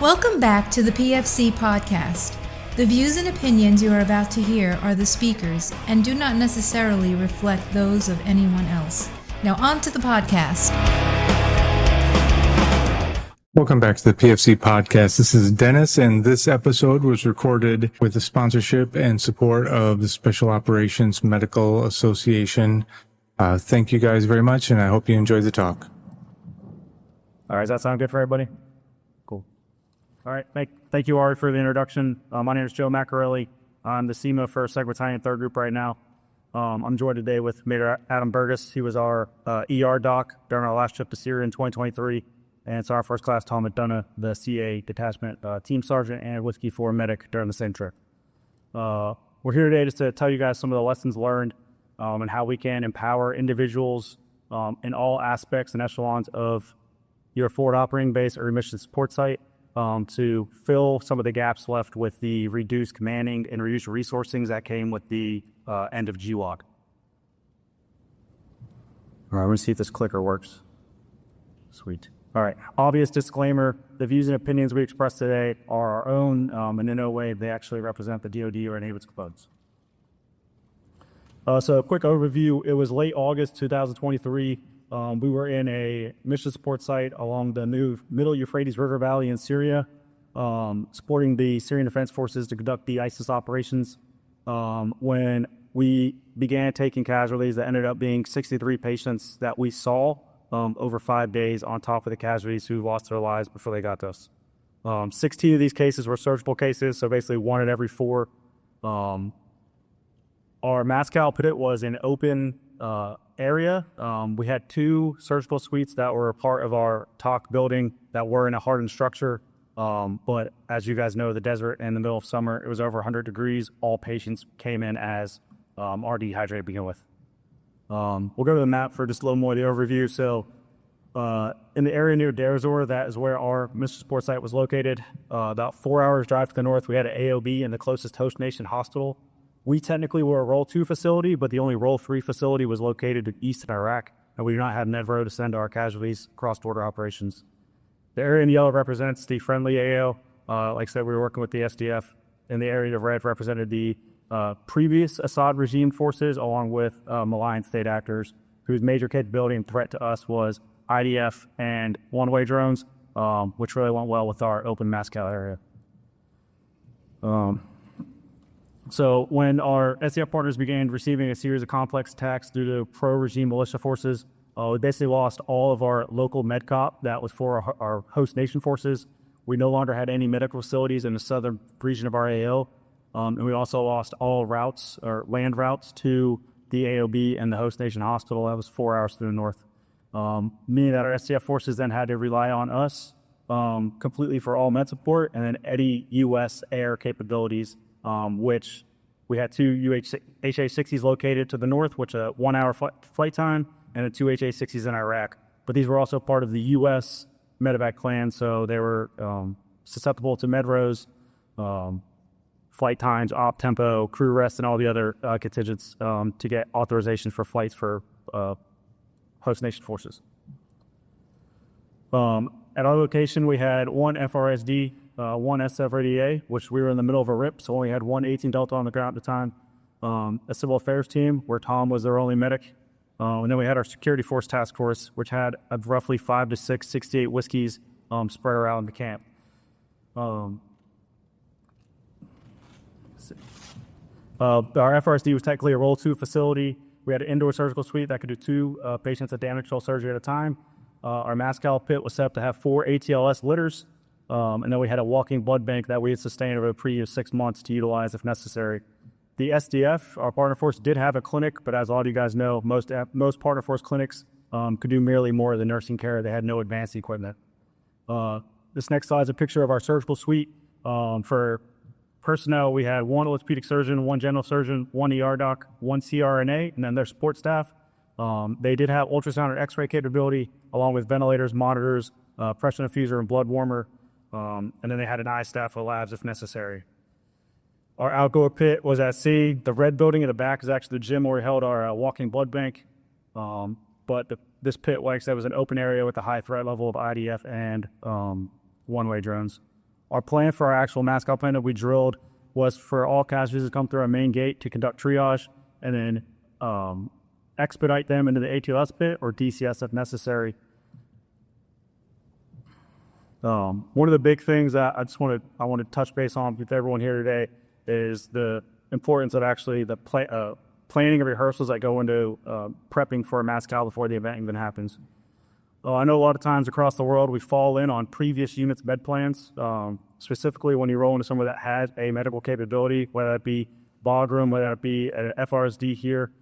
Welcome back to the PFC Podcast. The views and opinions you are about to hear are the speakers and do not necessarily reflect those of anyone else. Now on to the podcast. Welcome back to the PFC Podcast. This is Dennis, and this episode was recorded with the sponsorship and support of the Special Operations Medical Association. Thank you guys very much, and I hope you enjoyed the talk. All right, does that sound good for everybody? Cool. All right, thank you, Ari, for the introduction. My name is Joe Macarelli. I'm the SEMA for 2nd Battalion 3rd Group right now. I'm joined today with Major Adam Burgess. He was our ER doc during our last trip to Syria in 2023. And it's our First Class Tom McDonough, the CA Detachment Team Sergeant and Whiskey 4 Medic during the same trip. We're here today just to tell you guys some of the lessons learned and how we can empower individuals in all aspects and echelons of your forward operating base or mission support site to fill some of the gaps left with the reduced commanding and reduced resourcing that came with the end of GWOG. All right, we're going to see if this clicker works. Sweet. All right, obvious disclaimer, the views and opinions we express today are our own, and in no way they actually represent the DoD or any of its components. So a quick overview, it was late August 2023. We were in a mission support site along the new Middle Euphrates River Valley in Syria, supporting the Syrian Defense Forces to conduct the ISIS operations. When we began taking casualties, that ended up being 63 patients that we saw over 5 days on top of the casualties who lost their lives before they got to us. 16 of these cases were surgical cases, so basically 1 in every 4. Our Moscow pit was an open area. We had 2 surgical suites that were a part of our TOC building that were in a hardened structure. But as you guys know, the desert in the middle of summer, it was over 100 degrees. All patients came in as RD dehydrated to begin with. We'll go to the map for just a little more of the overview. So in the area near Deir ez-Zor, that is where our mission support site was located. About 4 hours drive to the north, we had an AOB in the closest host nation hospital. We technically were a Role 2 facility, but the only Role 3 facility was located east in Iraq, and we do not have NEVRO to send our casualties cross-border operations. The area in yellow represents the friendly AO. Like I said, we were working with the SDF, and the area of red represented the previous Assad regime forces, along with malign state actors, whose major capability and threat to us was IDF and one-way drones, which really went well with our open Moscow area. So when our SDF partners began receiving a series of complex attacks due to pro-regime militia forces, we basically lost all of our local MedCop that was for our host nation forces. We no longer had any medical facilities in the southern region of our AO. And we also lost all routes or land routes to the AOB and the host nation hospital. That was 4 hours to the north. Meaning that our SDF forces then had to rely on us completely for all med support, and then any U.S. air capabilities, which we had 2 HA-60s located to the north, which a 1 hour flight time, and 2 HA-60s in Iraq. But these were also part of the U.S. medevac plan, so they were susceptible to medros, flight times, op tempo, crew rest, and all the other contingents to get authorization for flights for host nation forces. At our location, we had 1 FRSD, 1 SFRDA, which we were in the middle of a RIP, so only had 1 18 Delta on the ground at the time. A civil affairs team, where Tom was their only medic. And then we had our security force task force, which had roughly 5 to 6, 68 whiskeys spread around the camp. Our FRSD was technically a Role 2 facility. We had an indoor surgical suite that could do 2 patients at damage control surgery at a time. Our Moscow pit was set up to have 4 ATLS litters. And then we had a walking blood bank that we had sustained over the previous 6 months to utilize if necessary. The SDF, our partner force, did have a clinic, but as all of you guys know, most partner force clinics could do merely more of the nursing care. They had no advanced equipment. This next slide is a picture of our surgical suite. For personnel, we had 1 orthopedic surgeon, 1 general surgeon, 1 ER doc, 1 CRNA, and then their support staff. They did have ultrasound and X-ray capability, along with ventilators, monitors, pressure infuser, and blood warmer. And then they had an eye staff for labs if necessary. Our outdoor pit was at C. The red building in the back is actually the gym where we held our walking blood bank. But this pit, like I said, was an open area with a high threat level of IDF and one-way drones. Our plan for our actual mass out plan that we drilled was for all casualties to come through our main gate to conduct triage and then expedite them into the ATLS pit or DCS if necessary. One of the big things that I want to touch base on with everyone here today is the importance of actually the planning of rehearsals that go into prepping for a mass cal before the event even happens. I know a lot of times across the world we fall in on previous units' med plans, specifically when you roll into somewhere that has a medical capability, whether that be bog room, whether that be an FRSD here.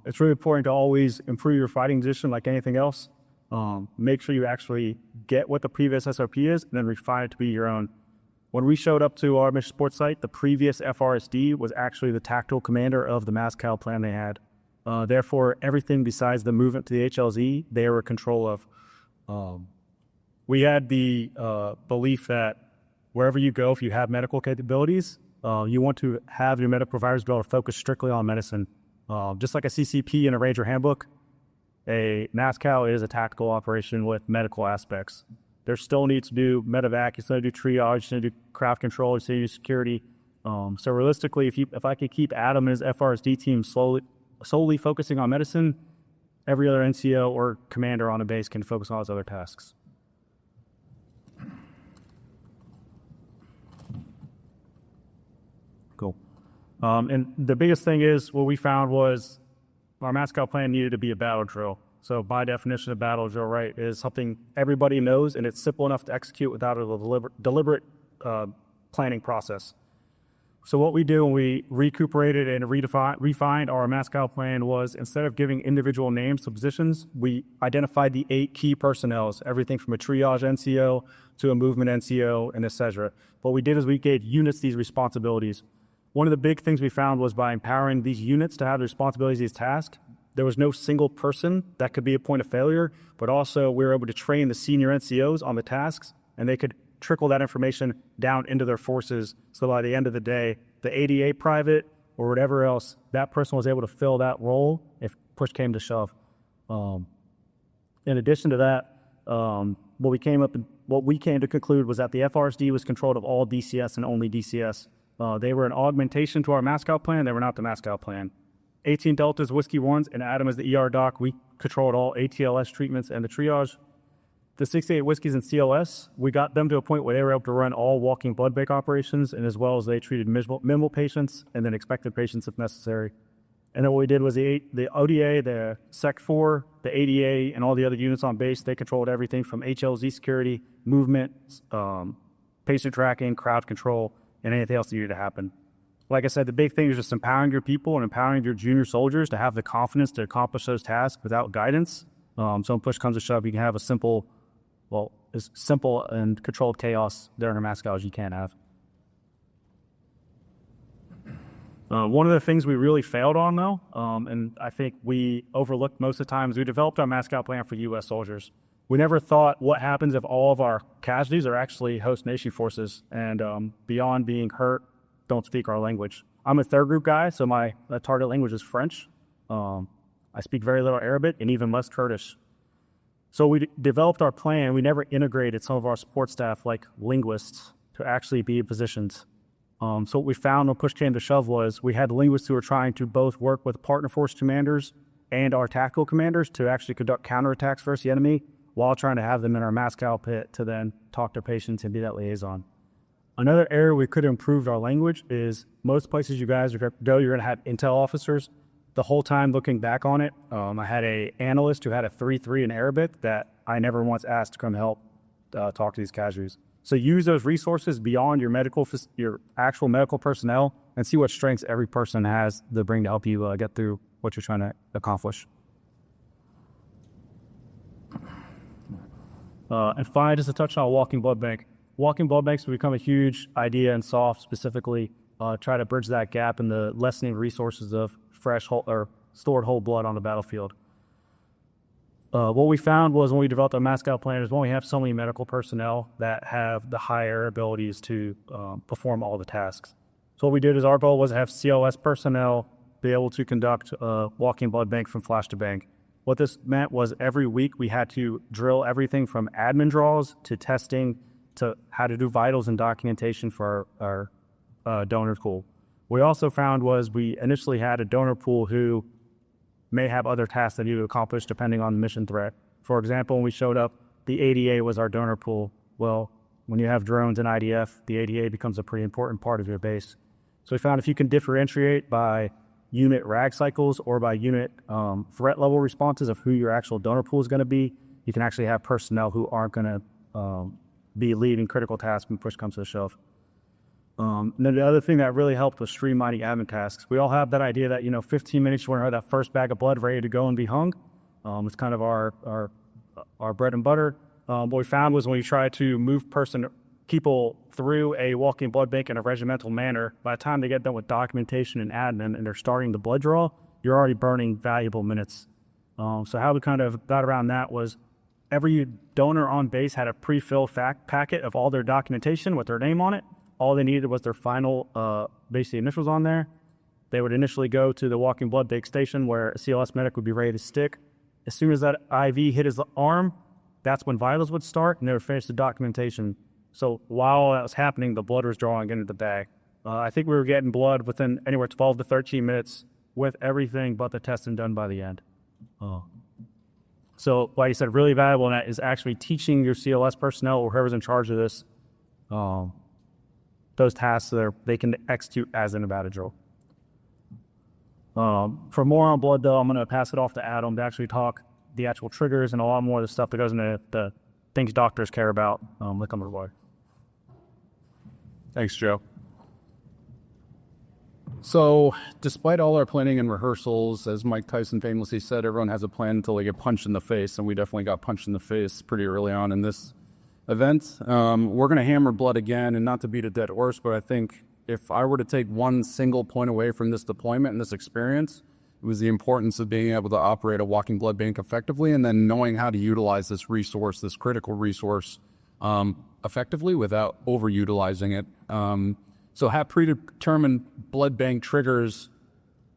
It's really important to always improve your fighting position like anything else. Make sure you actually get what the previous SOP is and then refine it to be your own. When we showed up to our mission support site, the previous FRSD was actually the tactical commander of the mass cal plan they had. Therefore, everything besides the movement to the HLZ, they were in control of. We had the belief that wherever you go, if you have medical capabilities, you want to have your medical providers be able to focus strictly on medicine. Just like a CCP in a Ranger handbook, a NASCAL is a tactical operation with medical aspects. There still needs to do medevac, you still need to do triage, you still need to do craft control, you still need to do security. So realistically, if I could keep Adam and his FRSD team solely focusing on medicine, every other NCO or commander on a base can focus on his other tasks. Cool. And the biggest thing is what we found was our MASCAL plan needed to be a battle drill. So by definition, a battle drill, right, is something everybody knows and it's simple enough to execute without a deliberate planning process. So what we do when we recuperated and refined our MASCAL plan was instead of giving individual names to positions, we identified the 8 key personnels, everything from a triage NCO to a movement NCO and etc. What we did is we gave units these responsibilities. One of the big things we found was by empowering these units to have the responsibilities, these tasks, there was no single person that could be a point of failure, but also we were able to train the senior NCOs on the tasks and they could trickle that information down into their forces. So by the end of the day, the 88 private or whatever else, that person was able to fill that role if push came to shove. In addition to that, what we came to conclude was that the FRSD was controlled of all DCS and only DCS. They were an augmentation to our MASCAL plan. They were not the MASCAL plan. 18 Deltas, Whiskey 1s, and Adam as the ER doc, we controlled all ATLS treatments and the triage. The 68 Whiskeys and CLS, we got them to a point where they were able to run all walking blood bank operations, and as well as they treated minimal patients and then expected patients if necessary. And then what we did was the ODA, the Sec 4, the ADA, and all the other units on base, they controlled everything from HLZ security, movement, patient tracking, crowd control, and anything else that needed to happen. Like I said, the big thing is just empowering your people and empowering your junior soldiers to have the confidence to accomplish those tasks without guidance. So when push comes to shove, you can have as simple and controlled chaos during a MASCAL as you can have. One of the things we really failed on, though, and I think we overlooked most of the time, is we developed our MASCAL plan for U.S. soldiers. We never thought what happens if all of our casualties are actually host nation forces and beyond being hurt, don't speak our language. I'm a third group guy, so my target language is French. I speak very little Arabic and even less Kurdish. So we developed our plan. We never integrated some of our support staff like linguists to actually be in positions. So what we found when push came to shove was we had linguists who were trying to both work with partner force commanders and our tactical commanders to actually conduct counterattacks versus the enemy while trying to have them in our MASCAL pit to then talk to patients and be that liaison. Another area we could have improved our language is most places you guys go, you're going to have intel officers. The whole time looking back on it, I had an analyst who had a 3-3 in Arabic that I never once asked to come help talk to these casualties. So use those resources beyond your actual medical personnel and see what strengths every person has to bring to help you get through what you're trying to accomplish. And finally, just to touch on walking blood bank. Walking blood banks will become a huge idea in SOF specifically, try to bridge that gap in the lessening resources of fresh or stored whole blood on the battlefield. What we found was when we developed our MASCAL plan is when we have so many medical personnel that have the higher abilities to perform all the tasks. So what we did is our goal was to have CLS personnel be able to conduct walking blood bank from flash to bank. What this meant was every week we had to drill everything from admin draws to testing to how to do vitals and documentation for our donor pool. We also found was we initially had a donor pool who may have other tasks that you to accomplish depending on the mission threat. For example, when we showed up, the ADA was our donor pool. Well, when you have drones and IDF, the ADA becomes a pretty important part of your base. So we found if you can differentiate by unit RAG cycles or by unit threat level responses of who your actual donor pool is going to be, you can actually have personnel who aren't going to be leading critical tasks when push comes to the shove. And then the other thing that really helped was streamlining admin tasks. We all have that idea that, 15 minutes you want to have that first bag of blood ready to go and be hung. It's kind of our bread and butter. What we found was when you try to move people through a walking blood bank in a regimental manner, by the time they get done with documentation and admin and they're starting the blood draw, you're already burning valuable minutes. So how we kind of got around that was every donor on base had a pre-filled packet of all their documentation with their name on it. All they needed was their final basic initials on there. They would initially go to the walking blood bank station where a CLS medic would be ready to stick. As soon as that IV hit his arm, that's when vitals would start, and they would finish the documentation. So while that was happening, the blood was drawing into the bag. I think we were getting blood within anywhere 12 to 13 minutes with everything but the testing done by the end. So like you said, really valuable in that is actually teaching your CLS personnel or whoever's in charge of this those tasks so they can execute as in a battle drill. For more on blood, though, I'm going to pass it off to Adam to actually talk the actual triggers and a lot more of the stuff that goes into the things doctors care about that come to blood. Thanks, Joe. So, despite all our planning and rehearsals, as Mike Tyson famously said, everyone has a plan until they get punched in the face, and we definitely got punched in the face pretty early on in this event. We're going to hammer blood again, and not to beat a dead horse, but I think if I were to take one single point away from this deployment and this experience, it was the importance of being able to operate a walking blood bank effectively and then knowing how to utilize this resource, this critical resource, effectively without overutilizing it. So have predetermined blood bank triggers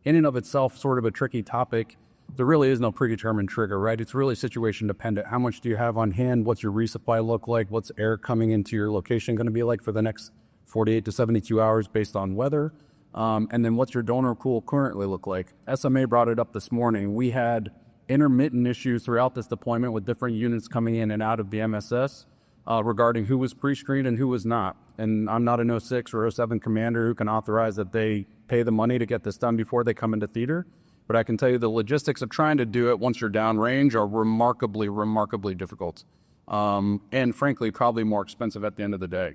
in and of itself sort of a tricky topic. There really is no predetermined trigger, right? It's really situation dependent. How much do you have on hand? What's your resupply look like? What's air coming into your location going to be like for the next 48 to 72 hours based on weather? And then what's your donor pool currently look like? SMA brought it up this morning. We had intermittent issues throughout this deployment with different units coming in and out of the MSS regarding who was pre-screened and who was not. And I'm not an 06 or 07 commander who can authorize that they pay the money to get this done before they come into theater. But I can tell you the logistics of trying to do it once you're downrange are remarkably, remarkably difficult. And frankly, probably more expensive at the end of the day.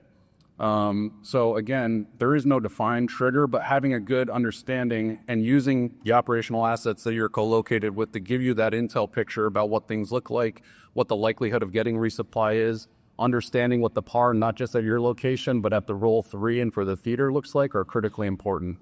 So again, there is no defined trigger, but having a good understanding and using the operational assets that you're co-located with to give you that intel picture about what things look like, what the likelihood of getting resupply is, understanding what the PAR, not just at your location, but at the roll 3 and for the theater looks like are critically important.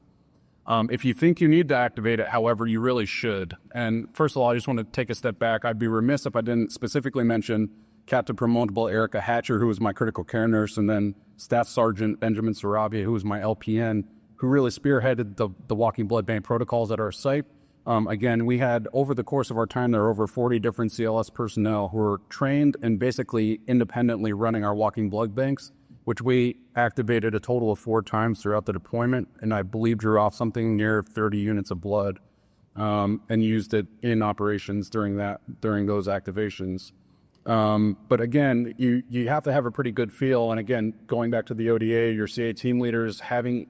If you think you need to activate it, however, you really should. And first of all, I just want to take a step back. I'd be remiss if I didn't specifically mention Captain Promotable Erica Hatcher, who was my critical care nurse, and then Staff Sergeant Benjamin Sarabia, who was my LPN, who really spearheaded the walking blood bank protocols at our site. Again, we had, over the course of our time, there were over 40 different CLS personnel who were trained and basically independently running our walking blood banks, which we activated a total of 4 times throughout the deployment, and I believe drew off something near 30 units of blood, and used it in operations during those activations. But again, you have to have a pretty good feel, and again, going back to the ODA, your CA team leaders having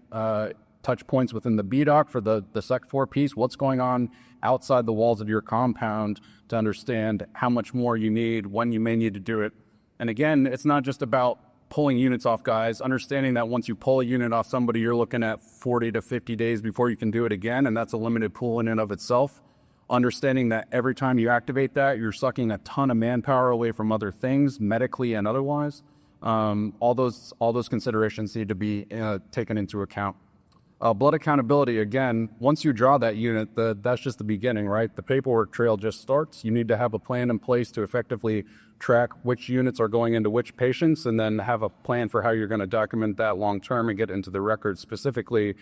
touch points within the BDOC for the Sec 4 piece, what's going on outside the walls of your compound to understand how much more you need, when you may need to do it. And again, it's not just about pulling units off guys, understanding that once you pull a unit off somebody, you're looking at 40 to 50 days before you can do it again, and that's a limited pool in and of itself. Understanding that every time you activate that, you're sucking a ton of manpower away from other things, medically and otherwise. All those considerations need to be taken into account. Blood accountability, again, once you draw that unit, that's just the beginning, right? The paperwork trail just starts. You need to have a plan in place to effectively track which units are going into which patients, and then have a plan for how you're going to document that long term and get into the record specifically,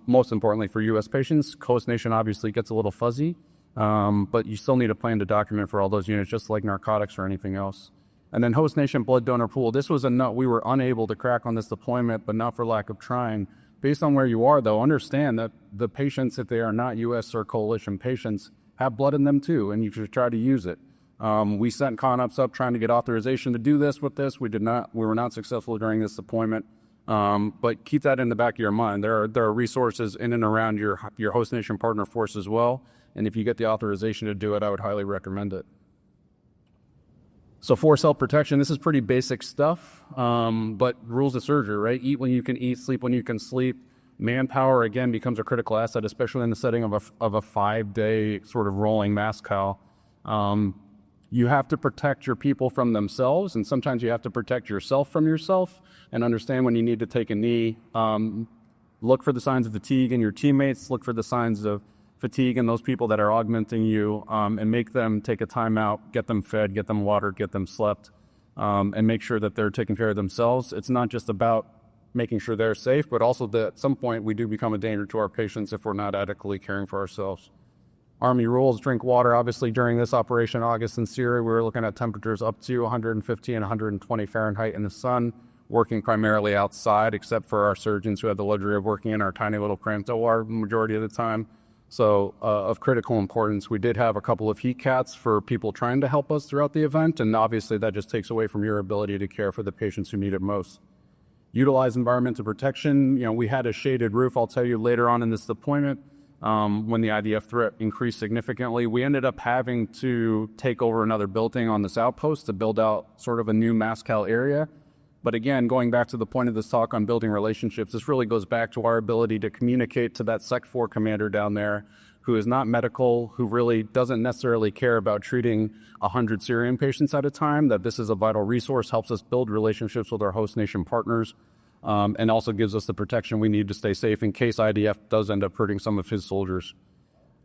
most importantly for U.S. patients. Coast Nation obviously gets a little fuzzy, but you still need a plan to document for all those units, just like narcotics or anything else. And then host nation blood donor pool. This was a nut we were unable to crack on this deployment, but not for lack of trying. Based on where you are, though, understand that the patients, if they are not U.S. or coalition patients, have blood in them too, and you should try to use it. We sent CONOPS up trying to get authorization to do this with this. We were not successful during this deployment. But keep that in the back of your mind. There are resources in and around your host nation partner force as well. And if you get the authorization to do it, I would highly recommend it. So for self-protection, this is pretty basic stuff, but rules of surgery, right? Eat when you can eat, sleep when you can sleep. Manpower, again, becomes a critical asset, especially in the setting of a 5-day sort of rolling mass cal. You have to protect your people from themselves, and sometimes you have to protect yourself from yourself and understand when you need to take a knee. Look for the signs of fatigue in your teammates, look for the signs of fatigue in those people that are augmenting you, and make them take a timeout, get them fed, get them water, get them slept, and make sure that they're taking care of themselves. It's not just about making sure they're safe, but also that at some point we do become a danger to our patients if we're not adequately caring for ourselves. Army rules, drink water. Obviously, during this operation, August in Syria, we were looking at temperatures up to 150 and 120 Fahrenheit in the sun, working primarily outside, except for our surgeons who had the luxury of working in our tiny little cramped OR the majority of the time. So of critical importance, we did have a couple of heat cats for people trying to help us throughout the event, and obviously that just takes away from your ability to care for the patients who need it most. Utilize environmental protection. We had a shaded roof, I'll tell you later on in this deployment, when the IDF threat increased significantly. We ended up having to take over another building on this outpost to build out sort of a new mass cal area. But again, going back to the point of this talk on building relationships, this really goes back to our ability to communicate to that Sec 4 commander down there who is not medical, who really doesn't necessarily care about treating 100 Syrian patients at a time, that this is a vital resource, helps us build relationships with our host nation partners, and also gives us the protection we need to stay safe in case IDF does end up hurting some of his soldiers.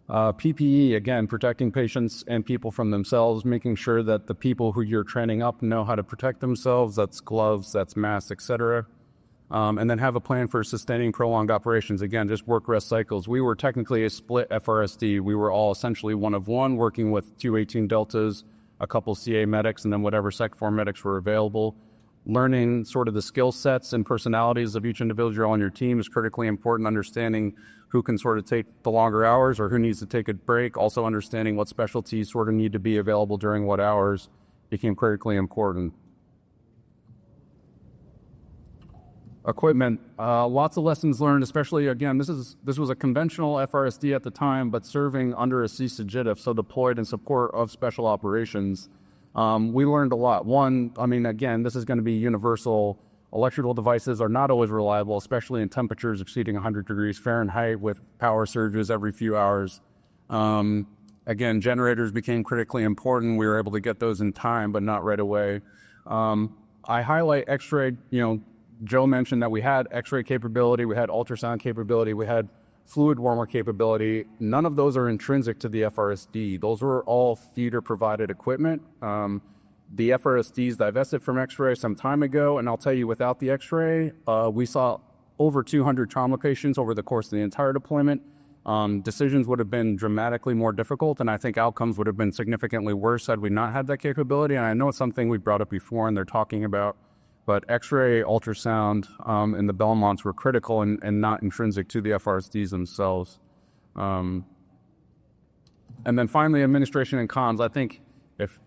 PPE, again, protecting patients and people from themselves, making sure that the people who you're training up know how to protect themselves. That's gloves, that's masks, etc. And then have a plan for sustaining prolonged operations. Again, just work rest cycles. We were technically a split FRSD. We were all essentially one of one, working with 218 Deltas, a couple CA medics, and then whatever Sec 4 medics were available. Learning sort of the skill sets and personalities of each individual on your team is critically important. Understanding who can sort of take the longer hours or who needs to take a break. Also understanding what specialties sort of need to be available during what hours became critically important. Equipment, lots of lessons learned, especially, again, this was a conventional FRSD at the time, but serving under a CSGIF, so deployed in support of special operations. We learned a lot. One, again, this is going to be universal. Electrical devices are not always reliable, especially in temperatures exceeding 100 degrees Fahrenheit with power surges every few hours. Again, generators became critically important. We were able to get those in time, but not right away. I highlight X-ray. Joe mentioned that we had X-ray capability, we had ultrasound capability, we had fluid warmer capability. None of those are intrinsic to the FRSD. Those were all feeder-provided equipment. The FRSDs divested from X-ray some time ago, and I'll tell you, without the X-ray, we saw over 200 trauma patients over the course of the entire deployment. Decisions would have been dramatically more difficult, and I think outcomes would have been significantly worse had we not had that capability. And I know it's something we brought up before and they're talking about, but X-ray, ultrasound, and the Belmonts were critical and not intrinsic to the FRSDs themselves. And then finally, administration and comms. I think if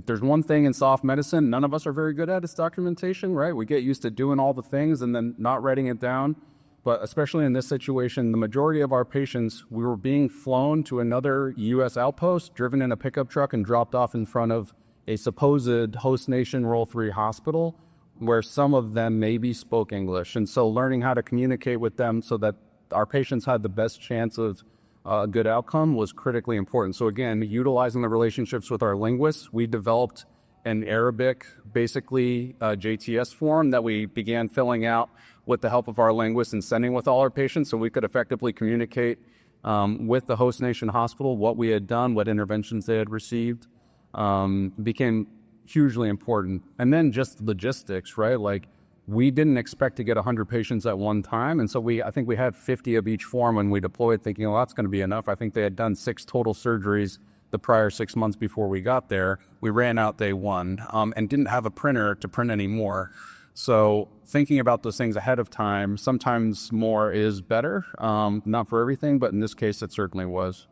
there's one thing in soft medicine none of us are very good at, it's documentation, right? We get used to doing all the things and then not writing it down. But especially in this situation, the majority of our patients, we were being flown to another U.S. outpost, driven in a pickup truck and dropped off in front of a supposed host nation Role 3 hospital where some of them maybe spoke English. And so learning how to communicate with them so that our patients had the best chance of a good outcome was critically important. So again, utilizing the relationships with our linguists, we developed an Arabic, basically JTS form that we began filling out with the help of our linguists and sending with all our patients so we could effectively communicate with the host nation hospital what we had done, what interventions they had received. Became hugely important. And then just logistics, right? Like, we didn't expect to get 100 patients at one time. And so I think we had 50 of each form when we deployed, thinking, well, that's going to be enough. I think they had done 6 total surgeries the prior 6 months before we got there. We ran out day one and didn't have a printer to print anymore. So thinking about those things ahead of time, sometimes more is better, not for everything, but in this case, it certainly was.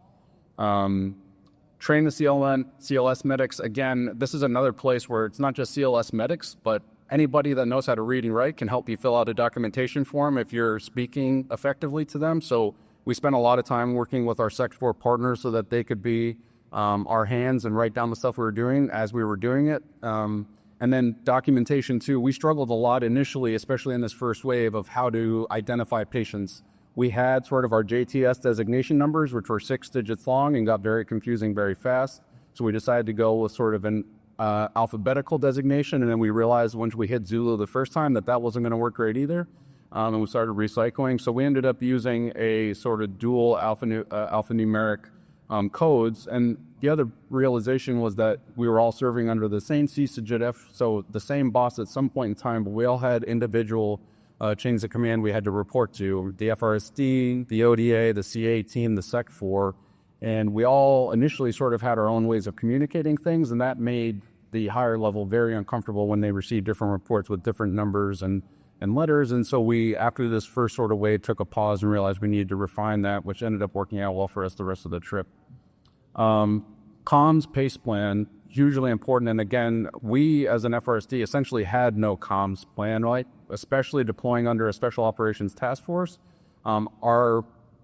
Train the CLS medics. Again, this is another place where it's not just CLS medics, but anybody that knows how to read and write can help you fill out a documentation form if you're speaking effectively to them. So we spent a lot of time working with our Sec 4 partners so that they could be our hands and write down the stuff we were doing as we were doing it. And then documentation too. We struggled a lot initially, especially in this first wave, of how to identify patients. We had sort of our JTS designation numbers, which were 6 digits long and got very confusing very fast. So we decided to go with sort of an alphabetical designation. And then we realized once we hit Zulu the first time that wasn't going to work great either. And we started recycling. So we ended up using a sort of dual alphanumeric codes. And the other realization was that we were all serving under the same CSGF, so the same boss at some point in time, but we all had individual chains of command we had to report to, the FRSD, the ODA, the CA team, the Sec 4, and we all initially sort of had our own ways of communicating things, and that made the higher level very uncomfortable when they received different reports with different numbers and letters. And so we, after this first sort of wave, took a pause and realized we needed to refine that, which ended up working out well for us the rest of the trip. Comms pace plan, hugely important. And again, we as an FRSD essentially had no comms plan, right? Especially deploying under a special operations task force. Our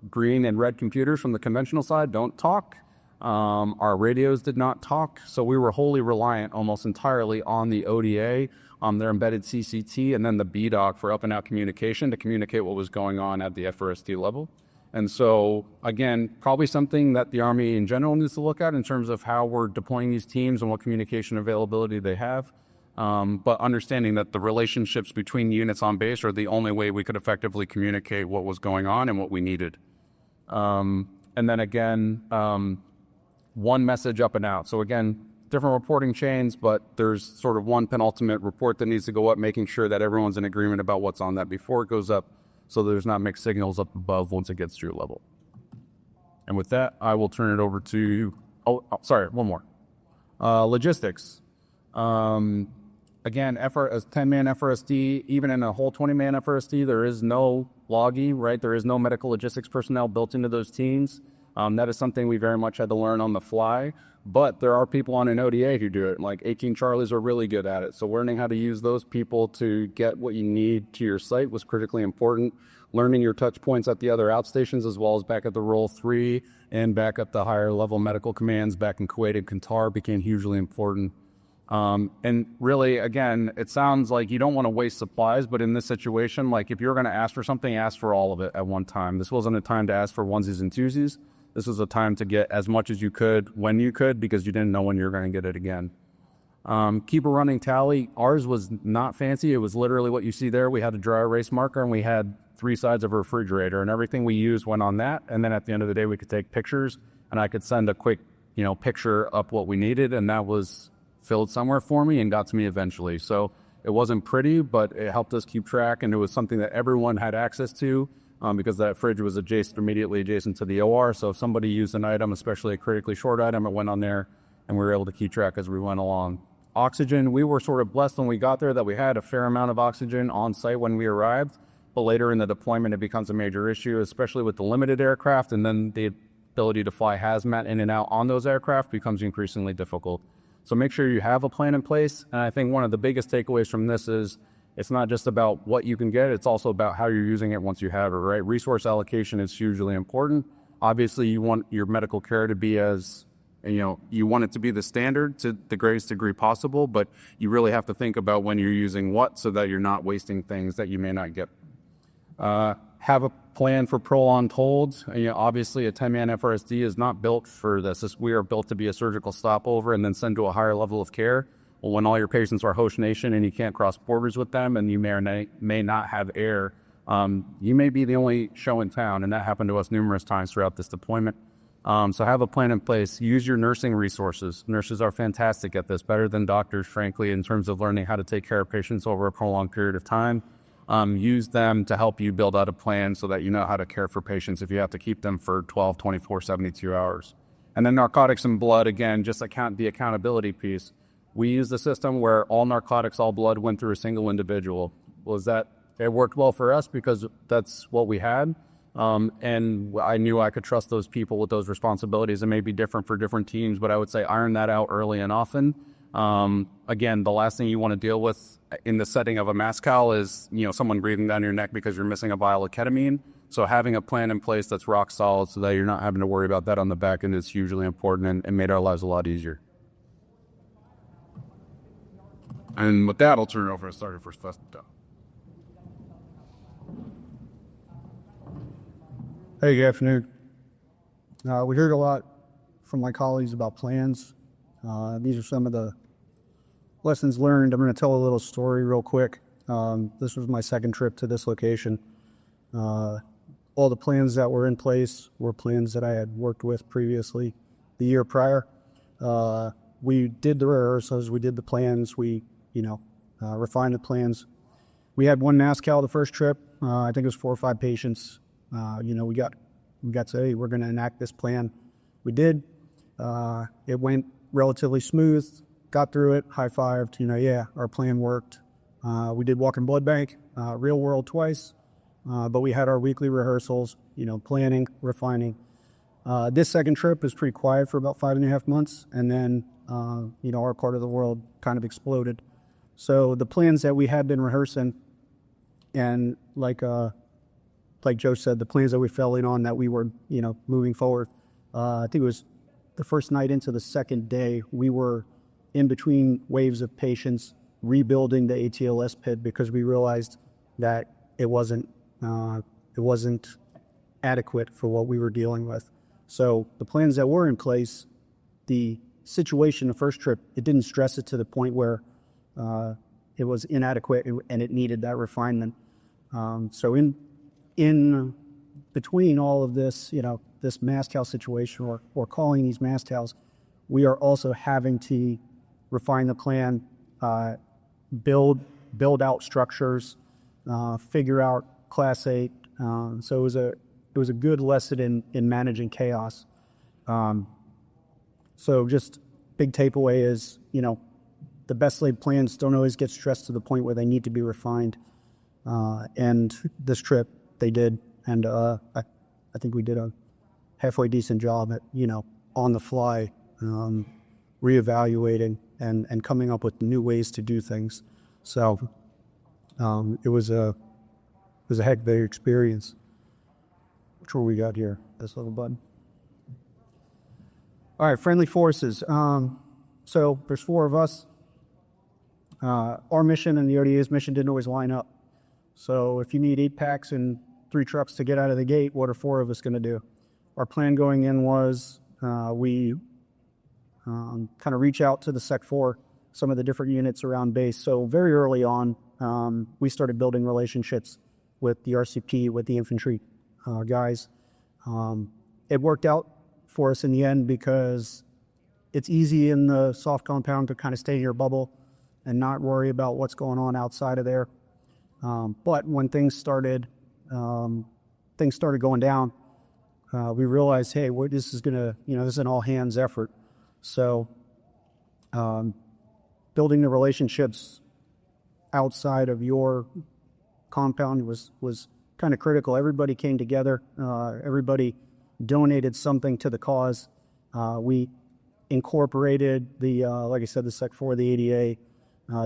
green and red computers from the conventional side don't talk. Our radios did not talk. So we were wholly reliant almost entirely on the ODA, their embedded CCT, and then the BDOC for up and out communication to communicate what was going on at the FRSD level. And so, again, probably something that the Army in general needs to look at in terms of how we're deploying these teams and what communication availability they have. But understanding that the relationships between units on base are the only way we could effectively communicate what was going on and what we needed. And then again, one message up and out. So again, different reporting chains, but there's sort of one penultimate report that needs to go up, making sure that everyone's in agreement about what's on that before it goes up, so there's not mixed signals up above once it gets to your level. And with that, I will turn it over to, one more. Logistics. Again, a 10-man FRSD, even in a whole 20-man FRSD, there is no logi, right? There is no medical logistics personnel built into those teams. That is something we very much had to learn on the fly. But there are people on an ODA who do it, like 18 Charlies are really good at it. So learning how to use those people to get what you need to your site was critically important. Learning your touch points at the other outstations as well as back at the Roll 3 and back at the higher level medical commands back in Kuwait and Qatar became hugely important. And really, again, it sounds like you don't want to waste supplies, but in this situation, like if you're going to ask for something, ask for all of it at one time. This wasn't a time to ask for onesies and twosies. This was a time to get as much as you could when you could, because you didn't know when you were going to get it again. Keep a running tally. Ours was not fancy. It was literally what you see there. We had a dry erase marker and we had 3 sides of a refrigerator, and everything we used went on that. And then at the end of the day, we could take pictures and I could send a quick, picture up what we needed. And that was filled somewhere for me and got to me eventually. So it wasn't pretty, but it helped us keep track. And it was something that everyone had access to. Because that fridge was immediately adjacent to the OR. So if somebody used an item, especially a critically short item, it went on there and we were able to keep track as we went along. Oxygen, we were sort of blessed when we got there that we had a fair amount of oxygen on site when we arrived, but later in the deployment, it becomes a major issue, especially with the limited aircraft, and then the ability to fly hazmat in and out on those aircraft becomes increasingly difficult. So make sure you have a plan in place. And I think one of the biggest takeaways from this is it's not just about what you can get, it's also about how you're using it once you have it, right? Resource allocation is hugely important. Obviously, you want your medical care to be you want it to be the standard to the greatest degree possible, but you really have to think about when you're using what so that you're not wasting things that you may not get. Have a plan for prolonged holds. Obviously, a 10-man FRSD is not built for this. We are built to be a surgical stopover and then send to a higher level of care. Well, when all your patients are host nation and you can't cross borders with them and you may or may not have air, you may be the only show in town, and that happened to us numerous times throughout this deployment. So have a plan in place. Use your nursing resources. Nurses are fantastic at this, better than doctors, frankly, in terms of learning how to take care of patients over a prolonged period of time. Use them to help you build out a plan so that you know how to care for patients if you have to keep them for 12, 24, 72 hours. And then narcotics and blood, again, just the accountability piece. We used a system where all narcotics, all blood went through a single individual. It worked well for us because that's what we had. And I knew I could trust those people with those responsibilities. It may be different for different teams, but I would say iron that out early and often. Again, the last thing you want to deal with in the setting of a mass cal is, someone breathing down your neck because you're missing a vial of ketamine. So having a plan in place that's rock solid so that you're not having to worry about that on the back end is hugely important and made our lives a lot easier. And with that, I'll turn it over to Sergeant First Class. Hey, good afternoon. We heard a lot from my colleagues about plans. These are some of the lessons learned. I'm going to tell a little story real quick. This was my second trip to this location. All the plans that were in place were plans that I had worked with previously the year prior. We did the rehearsals, we did the plans, we refined the plans. We had one mass cal the first trip. I think it was 4 or 5 patients. We got to say, hey, we're going to enact this plan. We did. It went relatively smooth. Got through it. High-fived. Our plan worked. We did walk-in blood bank, real world twice, but we had our weekly rehearsals. Planning, refining. This second trip was pretty quiet for about 5.5 months, and then our part of the world kind of exploded. So the plans that we had been rehearsing, and like Joe said, the plans that we fell in on that we were, moving forward. I think it was the first night into the second day, we were in between waves of patients rebuilding the ATLS pit because we realized that it wasn't adequate for what we were dealing with. So the plans that were in place, the situation the first trip, it didn't stress it to the point where it was inadequate and it needed that refinement. So in between all of this, this mass cal situation or calling these mass cals, we are also having to refine the plan, build out structures, figure out Class 8. So it was a good lesson in managing chaos. So just big takeaway is, the best laid plans don't always get stressed to the point where they need to be refined. And this trip, they did, and I think we did a halfway decent job at on the fly reevaluating and coming up with new ways to do things. So it was a heck of an experience. Which one we got here? This little bud. All right, friendly forces. So there's 4 of us. Our mission and the ODA's mission didn't always line up. So if you need 8 packs and 3 trucks to get out of the gate, what are 4 of us going to do? Our plan going in was we kind of reach out to the Sec 4, some of the different units around base. So very early on, we started building relationships with the RCP, with the infantry guys. It worked out for us in the end because it's easy in the soft compound to kind of stay in your bubble and not worry about what's going on outside of there. But when things started going down, we realized, hey, this is an all hands effort. So, building the relationships outside of your compound was kind of critical. Everybody came together. Everybody donated something to the cause. We incorporated like I said, the Sec 4, the ADA,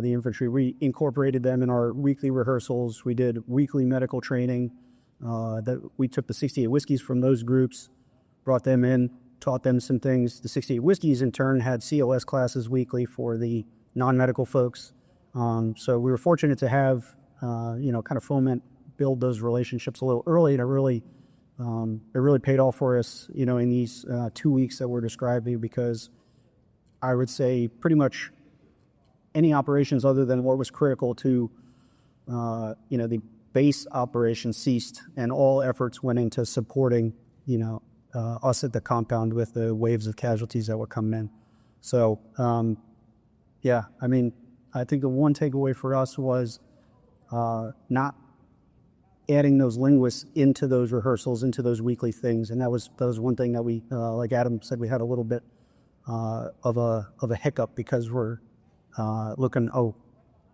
the infantry. We incorporated them in our weekly rehearsals. We did weekly medical training. That we took the 68 whiskeys from those groups, brought them in, taught them some things. The 68 whiskeys in turn had COS classes weekly for the non-medical folks. So we were fortunate to have, kind of foment, build those relationships a little early, and it really paid off for us, in these 2 weeks that we're describing, because I would say pretty much any operations other than what was critical to, the base operation ceased, and all efforts went into supporting, us at the compound with the waves of casualties that were coming in. So, I think the one takeaway for us was not adding those linguists into those rehearsals, into those weekly things. And that was one thing that we, like Adam said, we had a little bit of a hiccup because we're looking,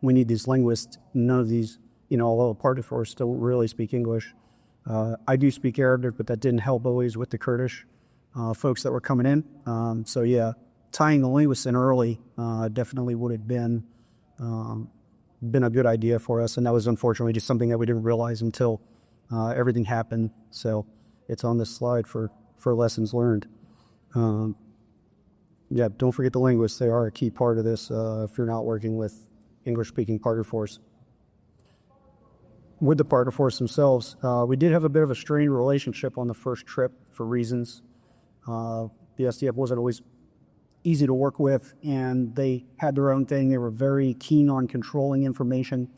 we need these linguists. None of these, although partner force don't really speak English. I do speak Arabic, but that didn't help always with the Kurdish folks that were coming in. So yeah, tying the linguists in early definitely would have been a good idea for us, and that was unfortunately just something that we didn't realize until everything happened. So it's on this slide for lessons learned. Yeah, don't forget the linguists. They are a key part of this if you're not working with English-speaking partner force. With the partner force themselves, we did have a bit of a strained relationship on the first trip for reasons. The SDF wasn't always easy to work with, and they had their own thing. They were very keen on controlling information.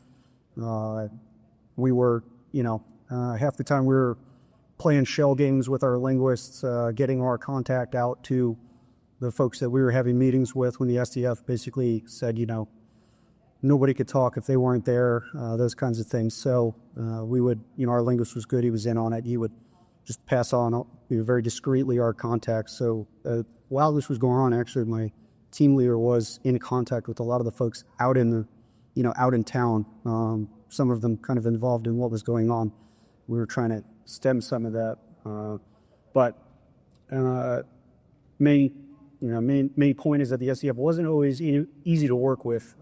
We were, half the time we were playing shell games with our linguists, getting our contact out to the folks that we were having meetings with when the SDF basically said, nobody could talk if they weren't there, those kinds of things. So we would, our linguist was good. He was in on it. He would just pass on very discreetly our contacts. So while this was going on, actually, my team leader was in contact with a lot of the folks out in out in town. Some of them kind of involved in what was going on. We were trying to stem some of that. But main point is that the SDF wasn't always easy to work with.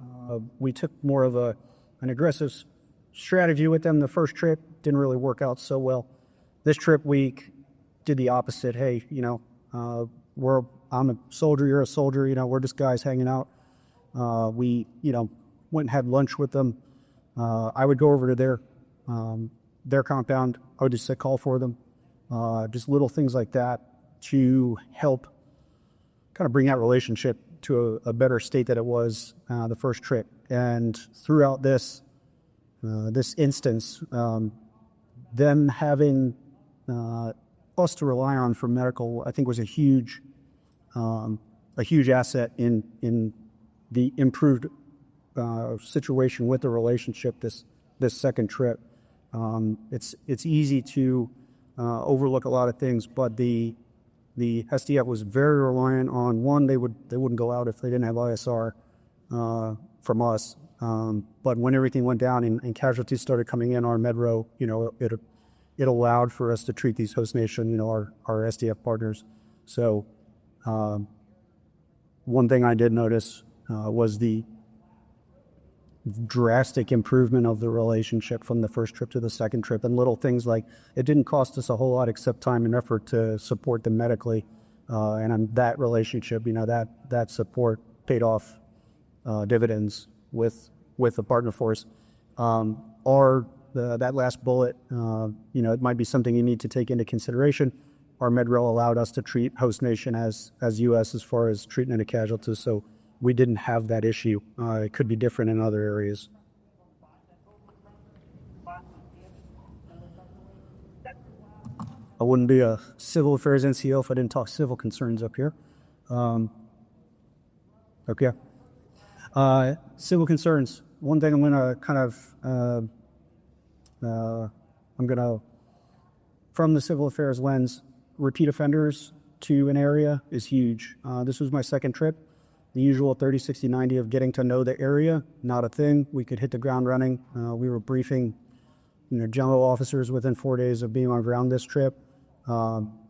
We took more of an aggressive strategy with them the first trip. Didn't really work out so well. This trip we did the opposite. Hey, I'm a soldier, you're a soldier, we're just guys hanging out. We, went and had lunch with them. I would go over to their compound. I would just set call for them. Just little things like that to help kind of bring that relationship to a better state that it was the first trip. And throughout this instance, them having us to rely on for medical, I think, was a huge asset in the improved situation with the relationship this second trip. It's easy to overlook a lot of things, but the SDF was very reliant on, one, they wouldn't go out if they didn't have ISR from us. But when everything went down and casualties started coming in, our Medro, it allowed for us to treat these host nation, our SDF partners. So one thing I did notice was the drastic improvement of the relationship from the first trip to the second trip, and little things like it didn't cost us a whole lot except time and effort to support them medically, and on that relationship, that support paid off dividends with the partner force. That last bullet, it might be something you need to take into consideration. Our Medro allowed us to treat host nation as U.S. as far as treatment of casualties, so we didn't have that issue. It could be different in other areas. I wouldn't be a civil affairs NCO if I didn't talk civil concerns up here. Okay. Civil concerns. One thing I'm going to kind of, from the civil affairs lens, repeat offenders to an area is huge. This was my second trip. The usual 30, 60, 90 of getting to know the area, not a thing. We could hit the ground running. We were briefing, general officers within 4 days of being on ground this trip.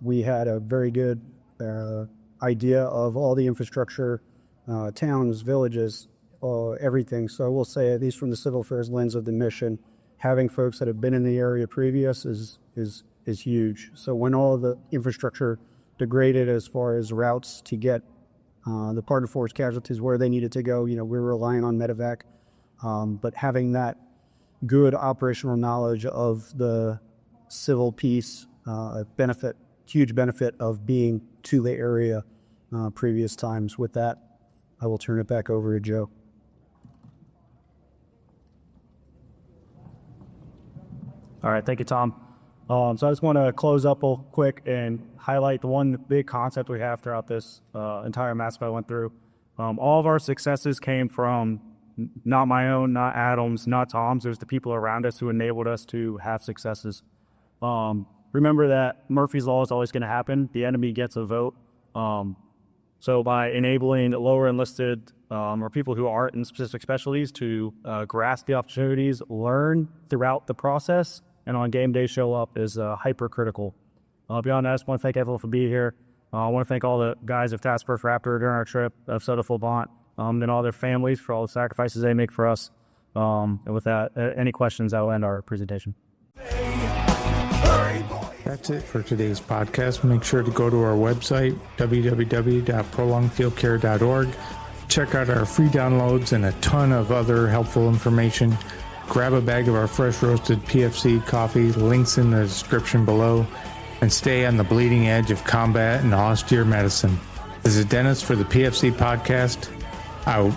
We had a very good idea of all the infrastructure, towns, villages, everything. So I will say, at least from the civil affairs lens of the mission, having folks that have been in the area previous is huge. So when all of the infrastructure degraded as far as routes to get the partner force casualties where they needed to go, we're relying on medevac. But having that good operational knowledge of the civil piece, huge benefit of being to the area previous times. With that, I will turn it back over to Joe. All right, thank you, Tom. So I just want to close up real quick and highlight the one big concept we have throughout this entire massive I went through. All of our successes came from Not my own, not Adam's, not Tom's. It was the people around us who enabled us to have successes. Remember that Murphy's Law is always going to happen. The enemy gets a vote. So by enabling lower enlisted or people who aren't in specific specialties to grasp the opportunities, learn throughout the process, and on game day show up is hypercritical. Beyond that, I just want to thank everyone for being here. I want to thank all the guys of Task Force Raptor during our trip, of Soda Full Bont, and all their families for all the sacrifices they make for us. And with that, any questions, I will end our presentation. That's it for today's podcast. Make sure to go to our website, www.prolongedfieldcare.org. Check out our free downloads and a ton of other helpful information. Grab a bag of our fresh roasted PFC coffee, links in the description below, and stay on the bleeding edge of combat and austere medicine. This is Dennis for the PFC Podcast. Out.